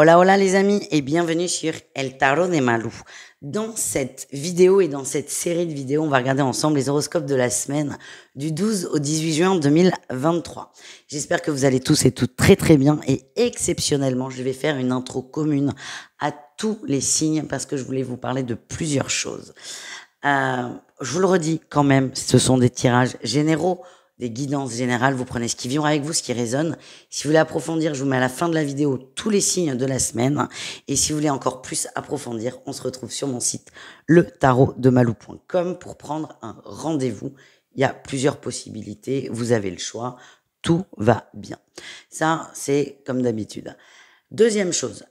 Hola, hola les amis et bienvenue sur El Tarot de Malou. Dans cette vidéo et dans cette série de vidéos, on va regarder ensemble les horoscopes de la semaine du 12 au 18 juin 2023. J'espère que vous allez tous et toutes très très bien et exceptionnellement, je vais faire une intro commune à tous les signes parce que je voulais vous parler de plusieurs choses. Je vous le redis quand même, ce sont des tirages généraux, des guidances générales, vous prenez ce qui vient avec vous, ce qui résonne. Si vous voulez approfondir, je vous mets à la fin de la vidéo tous les signes de la semaine. Et si vous voulez encore plus approfondir, on se retrouve sur mon site letarodemalou.com pour prendre un rendez-vous. Il y a plusieurs possibilités, vous avez le choix, tout va bien. Ça, c'est comme d'habitude. Deuxième chose,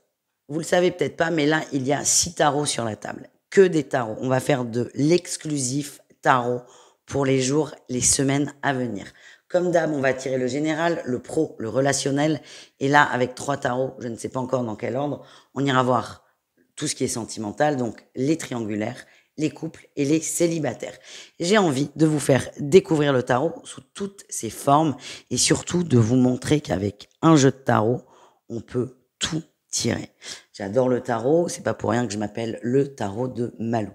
vous le savez peut-être pas, mais là, il y a 6 tarots sur la table. Que des tarots. On va faire de l'exclusif tarot pour les jours, les semaines à venir. Comme d'hab, on va tirer le général, le pro, le relationnel. Et là, avec 3 tarots, je ne sais pas encore dans quel ordre, on ira voir tout ce qui est sentimental, donc les triangulaires, les couples et les célibataires. J'ai envie de vous faire découvrir le tarot sous toutes ses formes et surtout de vous montrer qu'avec un jeu de tarot, on peut tout tirer. J'adore le tarot, c'est pas pour rien que je m'appelle le tarot de Malou.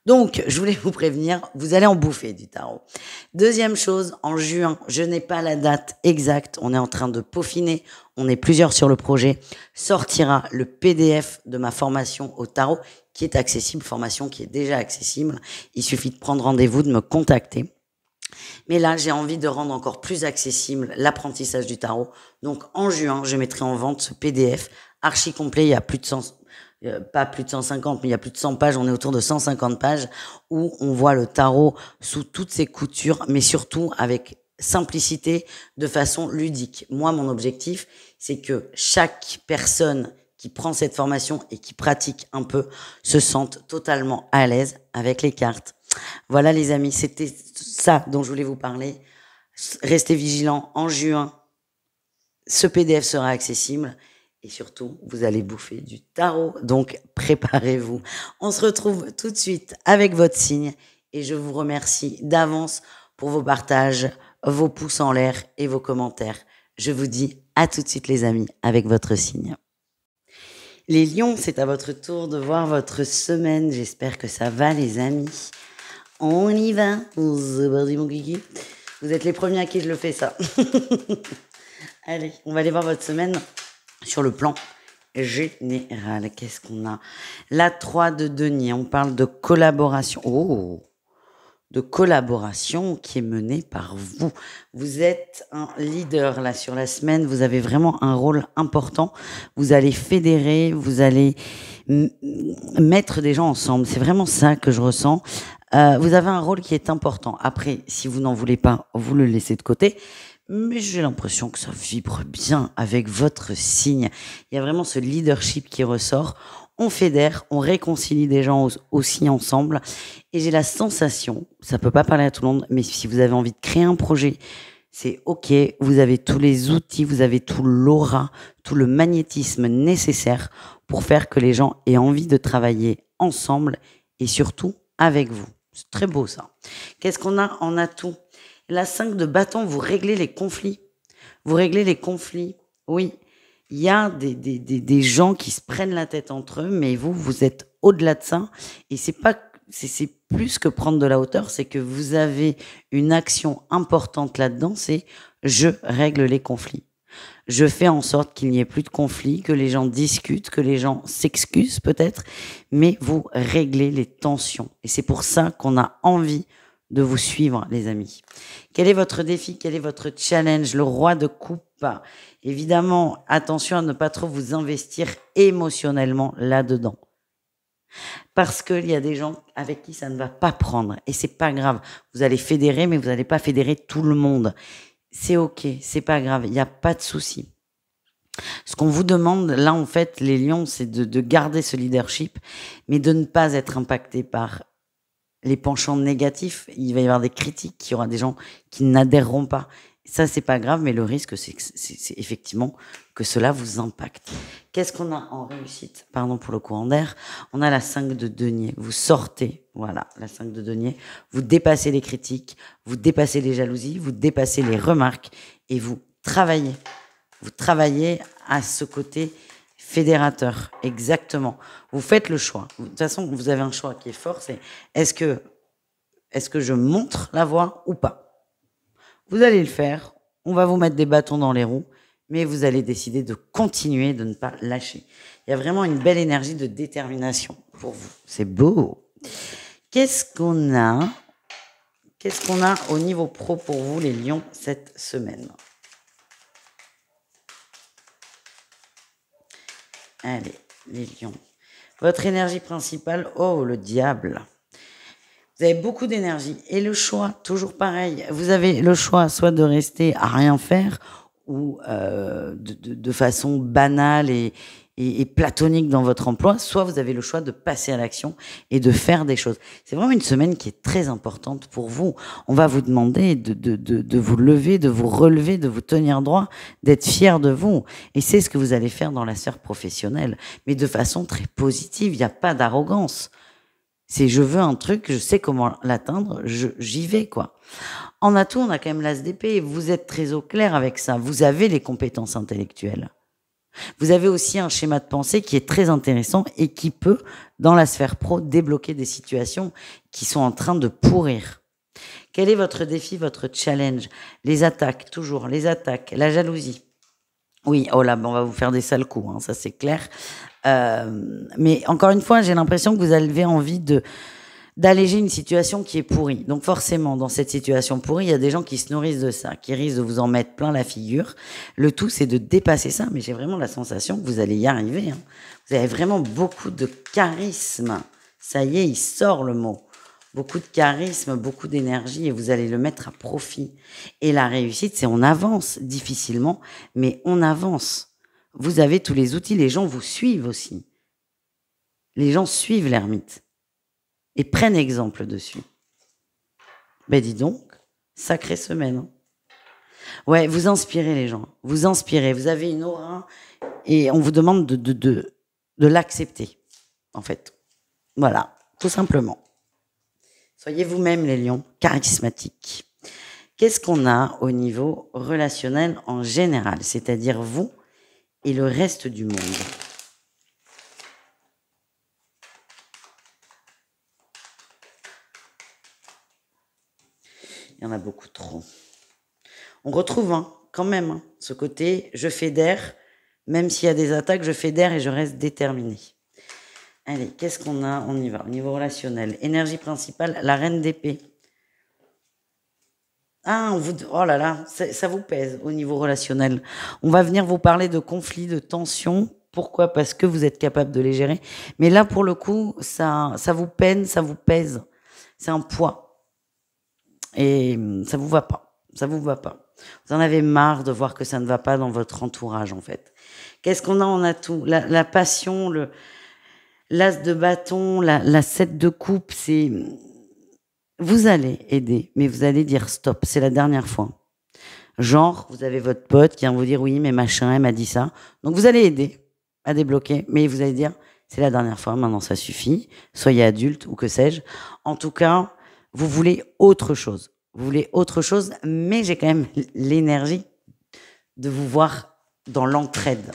Donc, je voulais vous prévenir, vous allez en bouffer du tarot. Deuxième chose, en juin, je n'ai pas la date exacte, on est en train de peaufiner, on est plusieurs sur le projet, sortira le PDF de ma formation au tarot qui est accessible, formation qui est déjà accessible. Il suffit de prendre rendez-vous, de me contacter. Mais là, j'ai envie de rendre encore plus accessible l'apprentissage du tarot. Donc, en juin, je mettrai en vente ce PDF archi complet, il y a plus de 100... pas plus de 150, mais il y a plus de 100 pages, on est autour de 150 pages, où on voit le tarot sous toutes ses coutures, mais surtout avec simplicité, de façon ludique. Moi, mon objectif, c'est que chaque personne qui prend cette formation et qui pratique un peu se sente totalement à l'aise avec les cartes. Voilà les amis, c'était ça dont je voulais vous parler. Restez vigilants, en juin, ce PDF sera accessible. Et surtout, vous allez bouffer du tarot, donc préparez-vous. On se retrouve tout de suite avec votre signe et je vous remercie d'avance pour vos partages, vos pouces en l'air et vos commentaires. Je vous dis à tout de suite les amis avec votre signe. Les lions, c'est à votre tour de voir votre semaine. J'espère que ça va les amis. On y va. C'est parti mon kiki. Vous êtes les premiers à qui je le fais ça. Allez, on va aller voir votre semaine. Sur le plan général, qu'est-ce qu'on a? La 3 de denier, on parle de collaboration. Oh, de collaboration qui est menée par vous. Vous êtes un leader là sur la semaine, vous avez vraiment un rôle important. Vous allez fédérer, vous allez mettre des gens ensemble. C'est vraiment ça que je ressens. Vous avez un rôle qui est important. Après, si vous n'en voulez pas, vous le laissez de côté. Mais j'ai l'impression que ça vibre bien avec votre signe. Il y a vraiment ce leadership qui ressort. On fédère, on réconcilie des gens aussi ensemble. Et j'ai la sensation, ça peut pas parler à tout le monde, mais si vous avez envie de créer un projet, c'est OK. Vous avez tous les outils, vous avez tout l'aura, tout le magnétisme nécessaire pour faire que les gens aient envie de travailler ensemble et surtout avec vous. C'est très beau ça. Qu'est-ce qu'on a en atout? La 5 de bâton, vous réglez les conflits. Vous réglez les conflits. Oui, il y a des gens qui se prennent la tête entre eux, mais vous êtes au-delà de ça. Et c'est plus que prendre de la hauteur, c'est que vous avez une action importante là-dedans, c'est je règle les conflits. Je fais en sorte qu'il n'y ait plus de conflits, que les gens discutent, que les gens s'excusent peut-être, mais vous réglez les tensions. Et c'est pour ça qu'on a envie de vous suivre, les amis. Quel est votre défi? Quel est votre challenge? Le roi de coupe. Évidemment, attention à ne pas trop vous investir émotionnellement là-dedans. Parce qu'il y a des gens avec qui ça ne va pas prendre. Et c'est pas grave. Vous allez fédérer, mais vous n'allez pas fédérer tout le monde. C'est OK, c'est pas grave. Il n'y a pas de souci. Ce qu'on vous demande, là, en fait, les lions, c'est de garder ce leadership, mais de ne pas être impacté par les penchants négatifs. Il va y avoir des critiques, il y aura des gens qui n'adhéreront pas. Ça, c'est pas grave, mais le risque, c'est effectivement que cela vous impacte. Qu'est-ce qu'on a en réussite? Pardon pour le courant d'air. On a la 5 de denier. Vous sortez, voilà, la 5 de denier. Vous dépassez les critiques, vous dépassez les jalousies, vous dépassez les remarques et vous travaillez. Vous travaillez à ce côté Fédérateur, exactement. Vous faites le choix. De toute façon, vous avez un choix qui est fort, c'est est-ce que je montre la voie ou pas? Vous allez le faire, on va vous mettre des bâtons dans les roues, mais vous allez décider de continuer, de ne pas lâcher. Il y a vraiment une belle énergie de détermination pour vous. C'est beau. Qu'est-ce qu'on a au niveau pro pour vous, les lions, cette semaine? Allez, les lions. Votre énergie principale, oh, le diable. Vous avez beaucoup d'énergie. Et le choix, toujours pareil. Vous avez le choix soit de rester à rien faire ou de façon banale et platonique dans votre emploi, soit vous avez le choix de passer à l'action et de faire des choses. C'est vraiment une semaine qui est très importante pour vous. On va vous demander de vous lever, de vous relever, de vous tenir droit, d'être fier de vous. Et c'est ce que vous allez faire dans la sphère professionnelle, mais de façon très positive. Il n'y a pas d'arrogance. C'est je veux un truc, je sais comment l'atteindre, j'y vais, quoi. En atout, on a quand même l'as d'épée. Vous êtes très au clair avec ça. Vous avez les compétences intellectuelles. Vous avez aussi un schéma de pensée qui est très intéressant et qui peut, dans la sphère pro, débloquer des situations qui sont en train de pourrir. Quel est votre défi, votre challenge? Les attaques, toujours, les attaques, la jalousie. Oui, oh là, on va vous faire des sales coups, hein, ça c'est clair. Mais encore une fois, j'ai l'impression que vous avez envie d'alléger une situation qui est pourrie. Donc forcément, dans cette situation pourrie, il y a des gens qui se nourrissent de ça, qui risquent de vous en mettre plein la figure. Le tout, c'est de dépasser ça, mais j'ai vraiment la sensation que vous allez y arriver. Hein. Vous avez vraiment beaucoup de charisme. Ça y est, il sort le mot. Beaucoup de charisme, beaucoup d'énergie, et vous allez le mettre à profit. Et la réussite, c'est on avance difficilement, mais on avance. Vous avez tous les outils, les gens vous suivent aussi. Les gens suivent l'ermite et prennent exemple dessus. Ben dis donc, sacrée semaine. Hein. Ouais, vous inspirez les gens, vous inspirez, vous avez une aura et on vous demande de l'accepter, en fait. Voilà, tout simplement. Soyez vous-même les lions, charismatiques. Qu'est-ce qu'on a au niveau relationnel en général, c'est-à-dire vous et le reste du monde? Il y en a beaucoup trop. On retrouve quand même ce côté, je fédère, même s'il y a des attaques, je fédère et je reste déterminé. Allez, qu'est-ce qu'on a? On y va. Au niveau relationnel, énergie principale, la reine d'épée. Ah, oh là là, ça vous pèse au niveau relationnel. On va venir vous parler de conflits, de tensions. Pourquoi? Parce que vous êtes capable de les gérer. Mais là, pour le coup, ça vous peine, ça vous pèse. C'est un poids. Et ça vous va pas. Ça vous va pas. Vous en avez marre de voir que ça ne va pas dans votre entourage, en fait. Qu'est-ce qu'on a en atout? La passion, l'as de bâton, la 7 de coupe, c'est... Vous allez aider, mais vous allez dire stop, c'est la dernière fois. Genre, vous avez votre pote qui vient vous dire oui, mais machin, elle m'a dit ça. Donc vous allez aider à débloquer, mais vous allez dire c'est la dernière fois, maintenant ça suffit, soyez adulte ou que sais-je. En tout cas, vous voulez autre chose. Vous voulez autre chose, mais j'ai quand même l'énergie de vous voir dans l'entraide.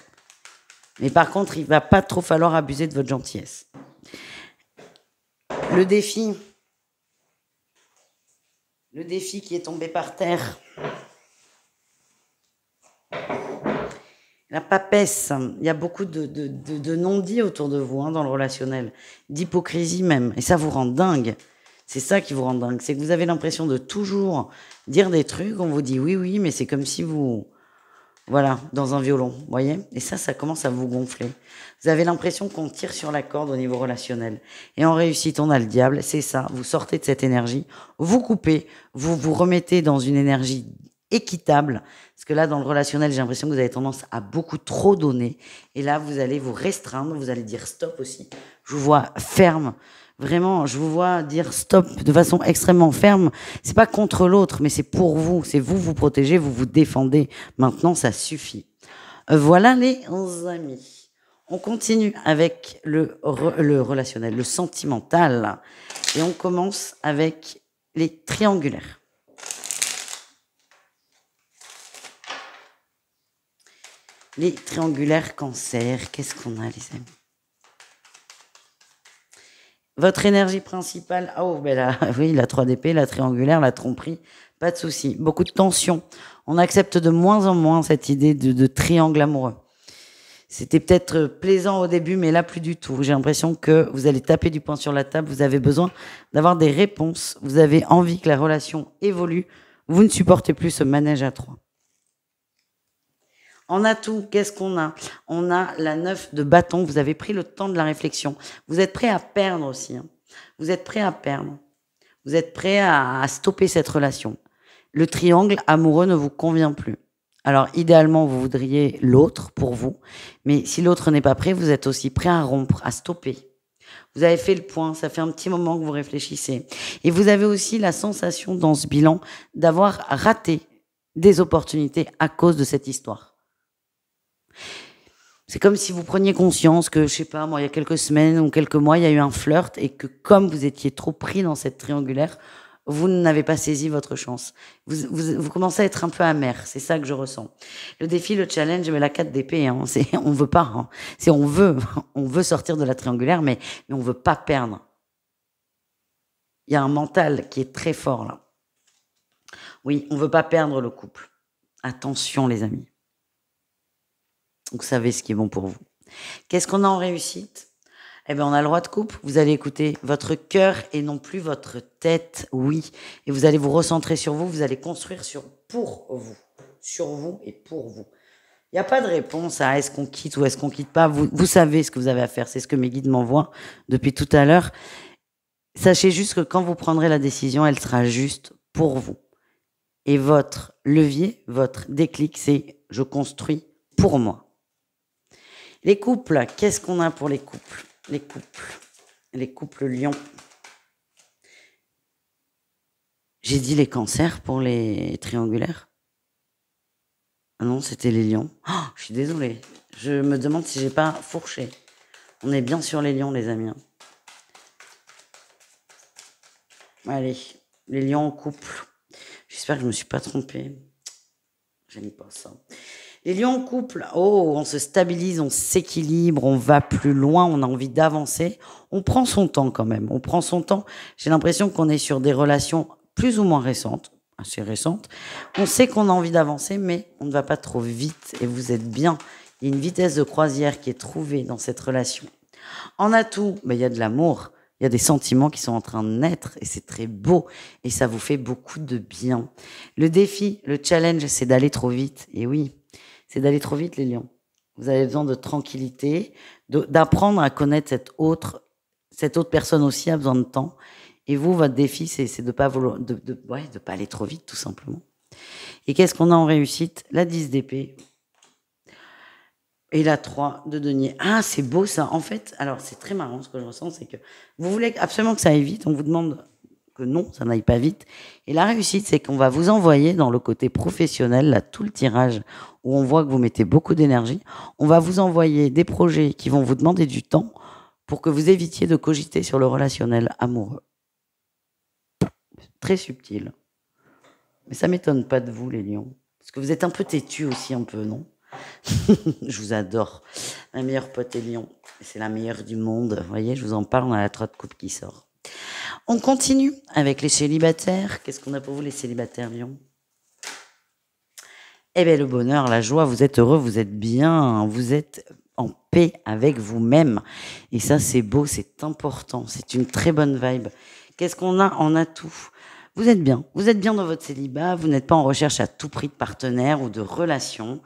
Mais par contre, il va pas trop falloir abuser de votre gentillesse. Le défi qui est tombé par terre. La papesse, il y a beaucoup de non-dits autour de vous dans le relationnel, d'hypocrisie même, et ça vous rend dingue. C'est ça qui vous rend dingue, c'est que vous avez l'impression de toujours dire des trucs, on vous dit oui, mais c'est comme si vous... Voilà, dans un violon, vous voyez? Et ça commence à vous gonfler. Vous avez l'impression qu'on tire sur la corde au niveau relationnel. Et en réussite, on a le diable, c'est ça. Vous sortez de cette énergie, vous coupez, vous vous remettez dans une énergie équitable. Parce que là, dans le relationnel, j'ai l'impression que vous avez tendance à beaucoup trop donner. Et là, vous allez vous restreindre, vous allez dire stop aussi. Je vous vois ferme. Vraiment, je vous vois dire stop de façon extrêmement ferme. C'est pas contre l'autre, mais c'est pour vous. C'est vous protégez, vous vous défendez. Maintenant, ça suffit. Voilà les amis. On continue avec le relationnel, le sentimental. Et on commence avec les triangulaires. Les triangulaires cancer, qu'est-ce qu'on a, les amis? Votre énergie principale, oh, ben là, oui, la 3DP, la triangulaire, la tromperie, pas de souci. Beaucoup de tension. On accepte de moins en moins cette idée de triangle amoureux. C'était peut-être plaisant au début, mais là, plus du tout. J'ai l'impression que vous allez taper du poing sur la table. Vous avez besoin d'avoir des réponses. Vous avez envie que la relation évolue. Vous ne supportez plus ce manège à trois. En atout, qu'est-ce qu'on a? On a la 9 de bâton. Vous avez pris le temps de la réflexion. Vous êtes prêt à perdre aussi. Hein. Vous êtes prêt à perdre. Vous êtes prêt à stopper cette relation. Le triangle amoureux ne vous convient plus. Alors, idéalement, vous voudriez l'autre pour vous. Mais si l'autre n'est pas prêt, vous êtes aussi prêt à rompre, à stopper. Vous avez fait le point. Ça fait un petit moment que vous réfléchissez. Et vous avez aussi la sensation dans ce bilan d'avoir raté des opportunités à cause de cette histoire. C'est comme si vous preniez conscience que, je sais pas, moi, il y a quelques semaines ou quelques mois, il y a eu un flirt et que comme vous étiez trop pris dans cette triangulaire, vous n'avez pas saisi votre chance. Vous commencez à être un peu amer. C'est ça que je ressens. Le défi, le challenge, mais la 4 d'épée, hein, c'est, on veut pas, hein. C'est on veut sortir de la triangulaire, mais on veut pas perdre. Il y a un mental qui est très fort, là. Oui, on veut pas perdre le couple. Attention, les amis. Vous savez ce qui est bon pour vous. Qu'est-ce qu'on a en réussite? Eh bien, on a le roi de coupe. Vous allez écouter votre cœur et non plus votre tête, oui. Et vous allez vous recentrer sur vous. Vous allez construire pour vous. Sur vous et pour vous. Il n'y a pas de réponse à est-ce qu'on quitte ou est-ce qu'on quitte pas. Vous savez ce que vous avez à faire. C'est ce que mes guides m'envoient depuis tout à l'heure. Sachez juste que quand vous prendrez la décision, elle sera juste pour vous. Et votre levier, votre déclic, c'est je construis pour moi. Les couples, qu'est-ce qu'on a pour les couples? Les couples lions. J'ai dit les cancers pour les triangulaires. Ah non, c'était les lions. Oh, je suis désolée. Je me demande si j'ai pas fourché. On est bien sur les lions, les amis. Allez, les lions en couple. J'espère que je me suis pas trompée. J'aime pas ça. Les lions en couple, oh, on se stabilise, on s'équilibre, on va plus loin, on a envie d'avancer. On prend son temps quand même, on prend son temps. J'ai l'impression qu'on est sur des relations plus ou moins récentes, assez récentes. On sait qu'on a envie d'avancer, mais on ne va pas trop vite et vous êtes bien. Il y a une vitesse de croisière qui est trouvée dans cette relation. En atout, il y a de l'amour, il y a des sentiments qui sont en train de naître et c'est très beau et ça vous fait beaucoup de bien. Le défi, le challenge, c'est d'aller trop vite. Et oui, c'est d'aller trop vite, les lions. Vous avez besoin de tranquillité, d'apprendre à connaître cette autre personne aussi a besoin de temps. Et vous, votre défi, c'est de pas vouloir, de pas aller trop vite, tout simplement. Et qu'est-ce qu'on a en réussite? La 10 d'épée. Et la 3 de denier. Ah, c'est beau ça. En fait, alors c'est très marrant ce que je ressens, c'est que vous voulez absolument que ça aille vite. On vous demande que non, ça n'aille pas vite. Et la réussite, c'est qu'on va vous envoyer dans le côté professionnel, là, tout le tirage, où on voit que vous mettez beaucoup d'énergie. On va vous envoyer des projets qui vont vous demander du temps pour que vous évitiez de cogiter sur le relationnel amoureux. Très subtil. Mais ça m'étonne pas de vous, les lions. Parce que vous êtes un peu têtus aussi, un peu, non? Je vous adore. Ma meilleure pote est lion. C'est la meilleure du monde. Vous voyez, je vous en parle, on a la 3 de coupe qui sort. On continue avec les célibataires. Qu'est-ce qu'on a pour vous, les célibataires, lion? Eh bien, le bonheur, la joie, vous êtes heureux, vous êtes bien, vous êtes en paix avec vous-même. Et ça, c'est beau, c'est important. C'est une très bonne vibe. Qu'est-ce qu'on a en atout? Vous êtes bien dans votre célibat, vous n'êtes pas en recherche à tout prix de partenaire ou de relation.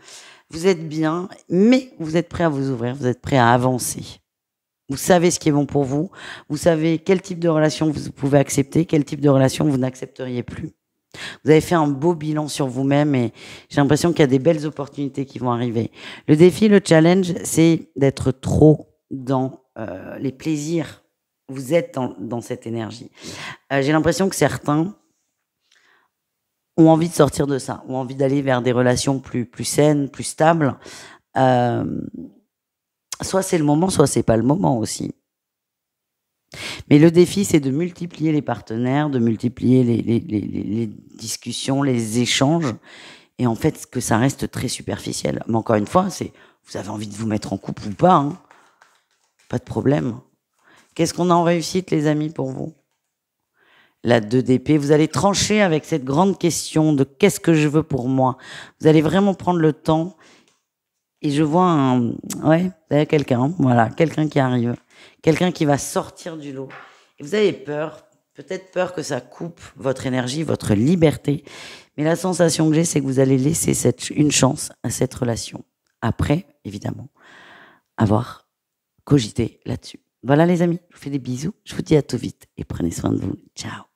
Vous êtes bien, mais vous êtes prêt à vous ouvrir, vous êtes prêt à avancer. Vous savez ce qui est bon pour vous, vous savez quel type de relation vous pouvez accepter, quel type de relation vous n'accepteriez plus. Vous avez fait un beau bilan sur vous-même et j'ai l'impression qu'il y a des belles opportunités qui vont arriver. Le défi, le challenge, c'est d'être trop dans les plaisirs. Vous êtes dans cette énergie. J'ai l'impression que certains ont envie de sortir de ça, ont envie d'aller vers des relations plus saines, plus stables. Soit c'est le moment, soit c'est pas le moment aussi. Mais le défi, c'est de multiplier les partenaires, de multiplier les discussions, les échanges, Et en fait, que ça reste très superficiel. Mais encore une fois, vous avez envie de vous mettre en couple ou pas, hein. Pas de problème. Qu'est-ce qu'on a en réussite, les amis, pour vous? La 2 d'épée, vous allez trancher avec cette grande question de qu'est-ce que je veux pour moi. Vous allez vraiment prendre le temps. Et je vois vous avez quelqu'un, voilà, quelqu'un qui arrive. Quelqu'un qui va sortir du lot. Et vous avez peur, peut-être peur que ça coupe votre énergie, votre liberté. Mais la sensation que j'ai, c'est que vous allez laisser une chance à cette relation. Après, évidemment, avoir cogité là-dessus. Voilà les amis, je vous fais des bisous. Je vous dis à tout vite et prenez soin de vous. Ciao.